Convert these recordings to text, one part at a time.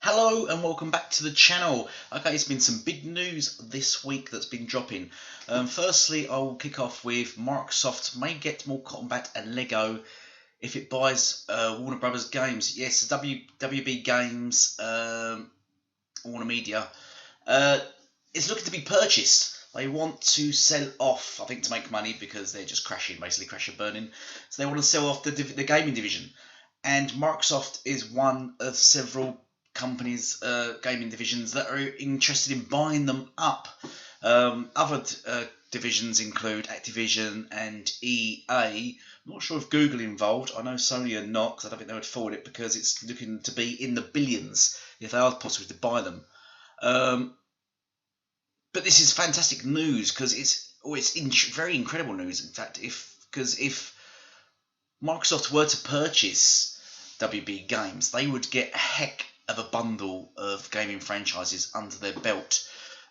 Hello and welcome back to the channel. Okay, it's been some big news this week that's been dropping. Firstly, I'll kick off with Microsoft may get more Kombat and Lego if it buys Warner Brothers games. Yes, WB Games, Warner Media, is looking to be purchased. They want to sell off, I think, to make money because they're just crashing, basically crash and burning. So they want to sell off the gaming division. And Microsoft is one of several companies, gaming divisions that are interested in buying them up. Other divisions include Activision and EA. I'm not sure if Google involved. I know Sony are not, because I don't think they would afford it because it's looking to be in the billions if they are possible to buy them. But this is fantastic news because it's very incredible news. In fact, if Microsoft were to purchase WB Games, they would get a heck of a bundle of gaming franchises under their belt,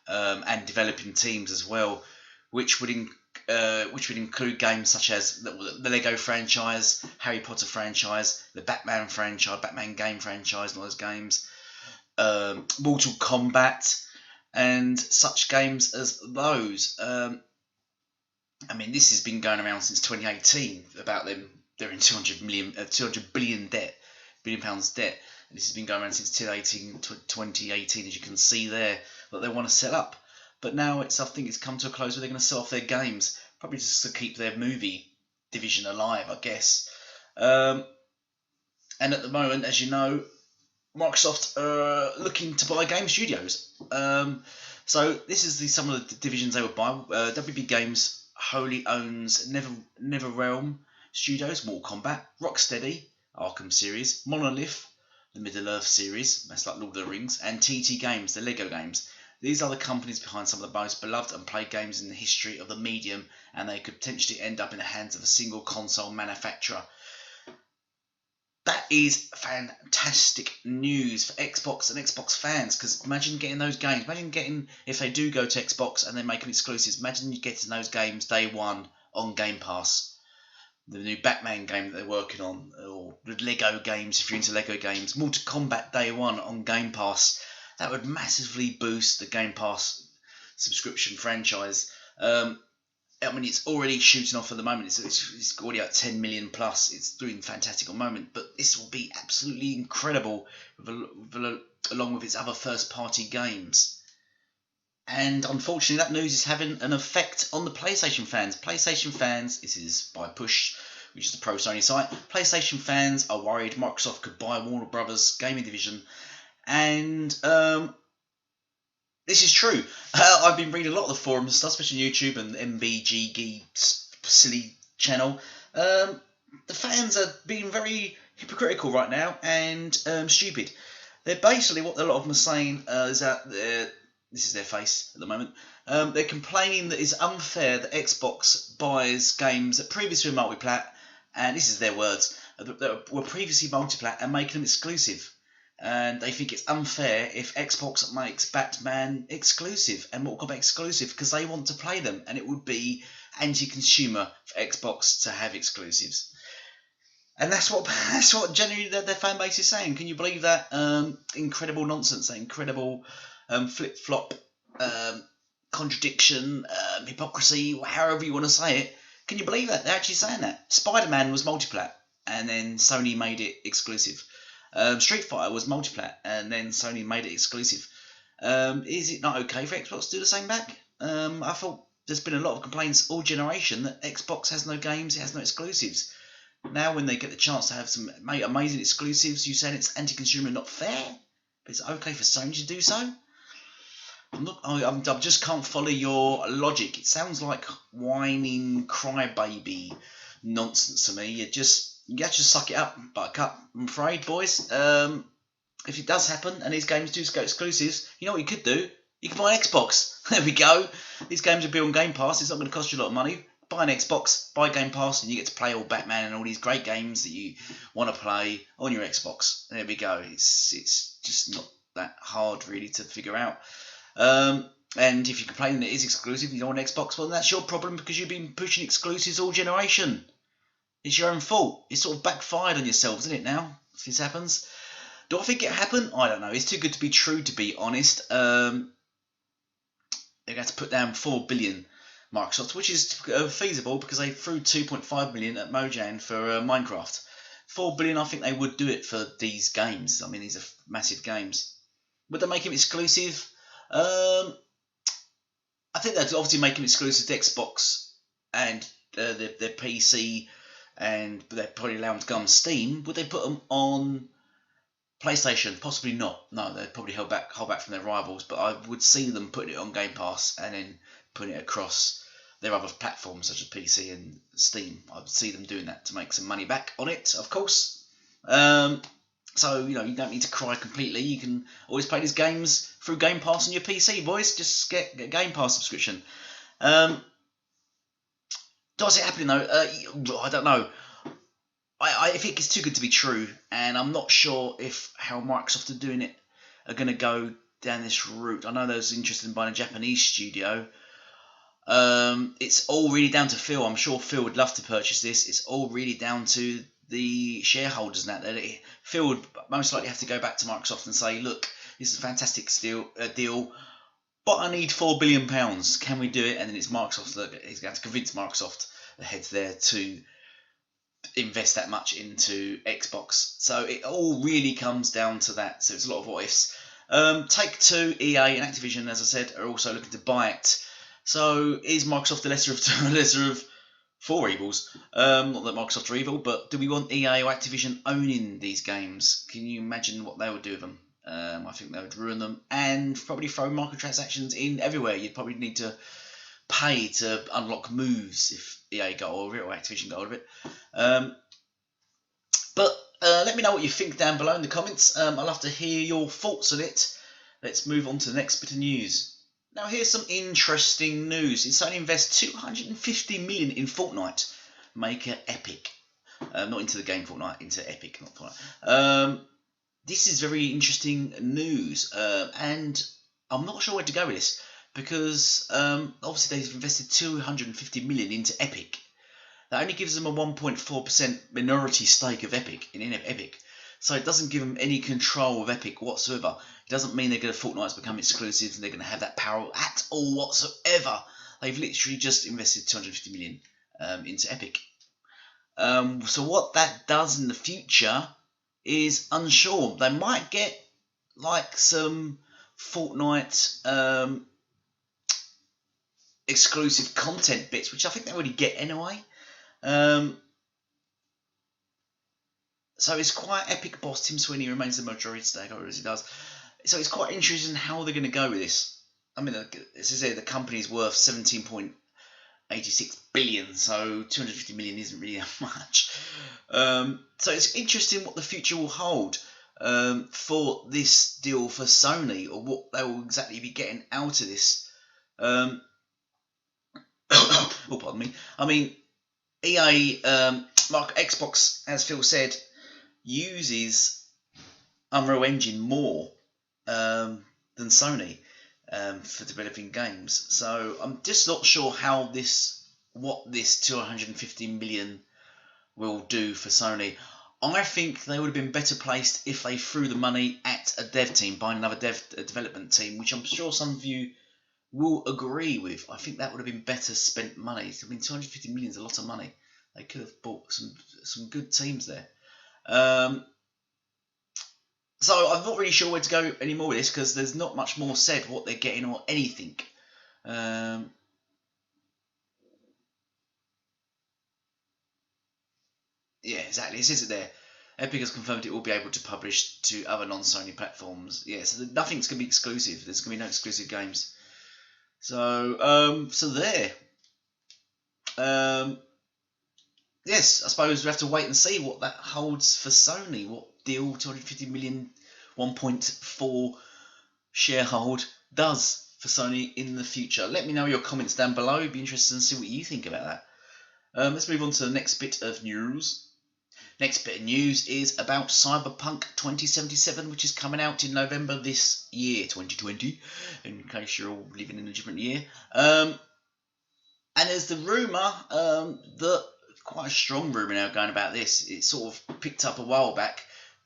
and developing teams as well, which would include games such as the Lego franchise, Harry Potter franchise, the Batman franchise, Batman game franchise, and all those games, Mortal Kombat, and such games as those. I mean, this has been going around since 2018 about them. They're in 200 billion pounds debt. And this has been going around since 2018, as you can see there, that they want to sell up. But now I think it's come to a close where they're going to sell off their games, probably just to keep their movie division alive, I guess. And at the moment, as you know, Microsoft are looking to buy game studios. So this is some of the divisions they would buy. WB Games wholly owns NetherRealm Studios, Mortal Kombat, Rocksteady, Arkham series, Monolith, the Middle-earth series, that's like Lord of the Rings, and TT Games, the Lego games. These are the companies behind some of the most beloved and played games in the history of the medium, and they could potentially end up in the hands of a single console manufacturer. That is fantastic news for Xbox and Xbox fans, because imagine getting those games. Imagine getting, if they do go to Xbox and they make them exclusives, imagine you getting those games day one on Game Pass. The new Batman game that they're working on, or the Lego games if you're into Lego games, Mortal Kombat day one on Game Pass. That would massively boost the Game Pass subscription franchise. I mean, it's already shooting off at the moment. It's already at 10 million plus. It's doing fantastic at the moment, but this will be absolutely incredible along with its other first-party games. And unfortunately, that news is having an effect on the PlayStation fans. PlayStation fans, this is by Push, which is the pro Sony site. PlayStation fans are worried Microsoft could buy Warner Brothers gaming division, and this is true. I've been reading a lot of the forums and stuff, especially on YouTube and E.G.G silly channel. The fans are being very hypocritical right now and stupid. They're basically, what a lot of them are saying is that this is their face at the moment. They're complaining that it's unfair that Xbox buys games that previously were multiplat, and this is their words, that were previously multiplat and making them exclusive. And they think it's unfair if Xbox makes Batman exclusive and Mortal Kombat exclusive because they want to play them, and it would be anti-consumer for Xbox to have exclusives. And that's what generally their fan base is saying. Can you believe that incredible nonsense, that incredible flip-flop, contradiction, hypocrisy, however you want to say it? Can you believe that? They're actually saying that. Spider-Man was multiplat, and then Sony made it exclusive. Street Fighter was multiplat, and then Sony made it exclusive. Is it not okay for Xbox to do the same back? I thought there's been a lot of complaints all generation that Xbox has no games, it has no exclusives. Now when they get the chance to have some amazing exclusives, you're saying it's anti-consumer and not fair? But it's okay for Sony to do so? I just can't follow your logic. It sounds like whining crybaby nonsense to me. You have to suck it up, buttercup, I'm afraid, boys. If it does happen and these games do go exclusives, you know what you could do? You could buy an Xbox. There we go. These games will be on Game Pass. It's not going to cost you a lot of money. Buy an Xbox, buy Game Pass, and you get to play all Batman and all these great games that you want to play on your Xbox. There we go. It's just not that hard really to figure out. And if you're complaining that it is exclusive, you don't want an Xbox, well, that's your problem because you've been pushing exclusives all generation. It's your own fault. It's sort of backfired on yourselves, isn't it, now, if this happens? Do I think it'll happen? I don't know. It's too good to be true, to be honest. They're going to put down 4 billion, Microsoft, which is feasible because they threw 2.5 million at Mojang for Minecraft. 4 billion, I think they would do it for these games. I mean, these are massive games. Would they make them exclusive? I think they'd obviously make them exclusive to Xbox and their PC, and they'd probably allow them to go on Steam. Would they put them on PlayStation? Possibly not. No, they'd probably hold back from their rivals. But I would see them putting it on Game Pass and then putting it across their other platforms such as PC and Steam. I would see them doing that to make some money back on it, of course. So you don't need to cry completely. You can always play these games through Game Pass on your PC, boys. Just get a Game Pass subscription. Does it happen though? I don't know. I think it's too good to be true, and I'm not sure if how Microsoft are doing it are going to go down this route. I know there's interest in buying a Japanese studio. It's all really down to Phil. I'm sure Phil would love to purchase this. It's all really down to the shareholders and that. Phil would most likely have to go back to Microsoft and say, look, this is a fantastic deal, but I need £4 billion. Can we do it? And then it's Microsoft that he's going to convince Microsoft, the heads there, to invest that much into Xbox. So it all really comes down to that. So it's a lot of what ifs. Take-Two, EA and Activision, as I said, are also looking to buy it. So is Microsoft the lesser of four evils? Not that Microsoft are evil, but do we want EA or Activision owning these games? Can you imagine what they would do with them? I think they would ruin them and probably throw microtransactions in everywhere. You'd probably need to pay to unlock moves if EA got hold of it or Activision got hold of it. But let me know what you think down below in the comments. I'd love to hear your thoughts on it. Let's move on to the next bit of news. Now here's some interesting news. SONY invests 250 million in Fortnite, maker Epic. Not into the game Fortnite, into Epic, not Fortnite. This is very interesting news, and I'm not sure where to go with this because obviously they've invested 250 million into Epic. That only gives them a 1.4% minority stake of Epic in Epic. So it doesn't give them any control of Epic whatsoever. It doesn't mean they're going to Fortnite's become exclusive and they're going to have that power at all whatsoever. They've literally just invested 250 million into Epic. So what that does in the future is unsure. They might get like some Fortnite exclusive content bits, which I think they already get anyway. So it's quite Epic boss Tim Sweeney remains the majority stakeholder as he does. So it's quite interesting how they're going to go with this. I mean, as I say, the company's worth 17.86 billion, so 250 million isn't really that much. So it's interesting what the future will hold for this deal for Sony, or what they will exactly be getting out of this. Oh, pardon me. I mean, EA, Xbox, as Phil said, uses Unreal Engine more than Sony for developing games. So I'm just not sure how what this 250 million will do for Sony. I think they would have been better placed if they threw the money at a dev team, buying another development team, which I'm sure some of you will agree with. I think that would have been better spent money. I mean, 250 million is a lot of money. They could have bought some good teams there. So I'm not really sure where to go anymore with this because there's not much more said what they're getting or anything. Yeah, exactly. It says it there. Epic has confirmed it will be able to publish to other non-Sony platforms. Yeah, so nothing's going to be exclusive. There's going to be no exclusive games. So, there. Yes, I suppose we have to wait and see what that holds for Sony. What deal 250 million, 1.4 sharehold does for Sony in the future. Let me know your comments down below. It'd be interesting to see what you think about that. Let's move on to the next bit of news. Next bit of news is about Cyberpunk 2077, which is coming out in November this year, 2020, in case you're all living in a different year. And there's the rumour that, quite a strong rumour now going about this, it sort of picked up a while back,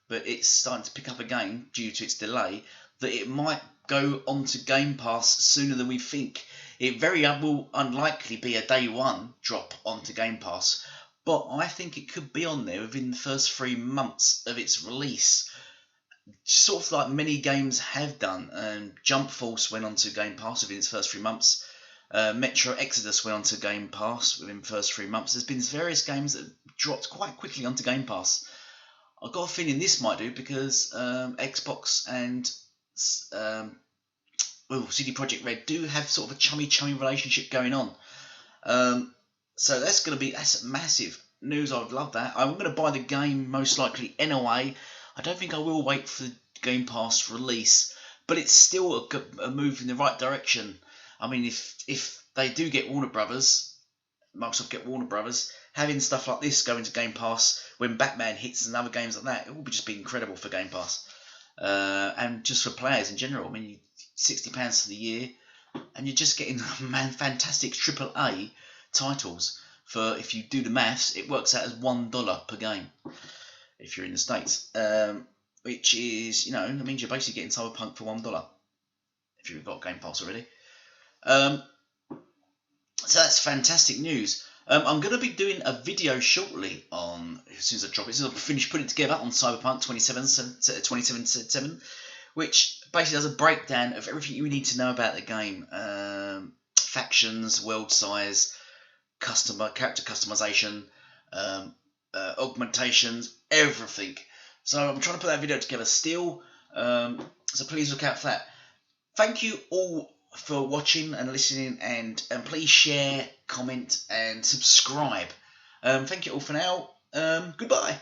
but it's starting to pick up again due to its delay, that it might go onto Game Pass sooner than we think. It very will unlikely be a day one drop onto Game Pass, but I think it could be on there within the first 3 months of its release. Sort of like many games have done. Jump Force went onto Game Pass within its first 3 months. Metro Exodus went onto Game Pass within the first 3 months. There's been various games that dropped quite quickly onto Game Pass. I've got a feeling this might do because Xbox and CD Projekt Red do have sort of a chummy relationship going on. So that's massive news. I would love that. I'm going to buy the game most likely anyway. I don't think I will wait for the Game Pass release, but it's still a move in the right direction. I mean, if they do get Warner Brothers, Microsoft get Warner Brothers, having stuff like this go into Game Pass when Batman hits and other games like that, it will just be incredible for Game Pass. And just for players in general. I mean, £60 for the year, and you're just getting fantastic AAA titles. For, if you do the maths, it works out as $1 per game if you're in the States, which is, that means you're basically getting Cyberpunk for $1 if you've got Game Pass already. So that's fantastic news. I'm going to be doing a video shortly on, as soon as I drop it, as soon as I finish putting it together, on Cyberpunk 2077, which basically does a breakdown of everything you need to know about the game. Factions, world size, character customization, augmentations, everything. So I'm trying to put that video together still, so please look out for that. Thank you all for watching and listening, and please share, comment and subscribe. Thank you all for now. Goodbye.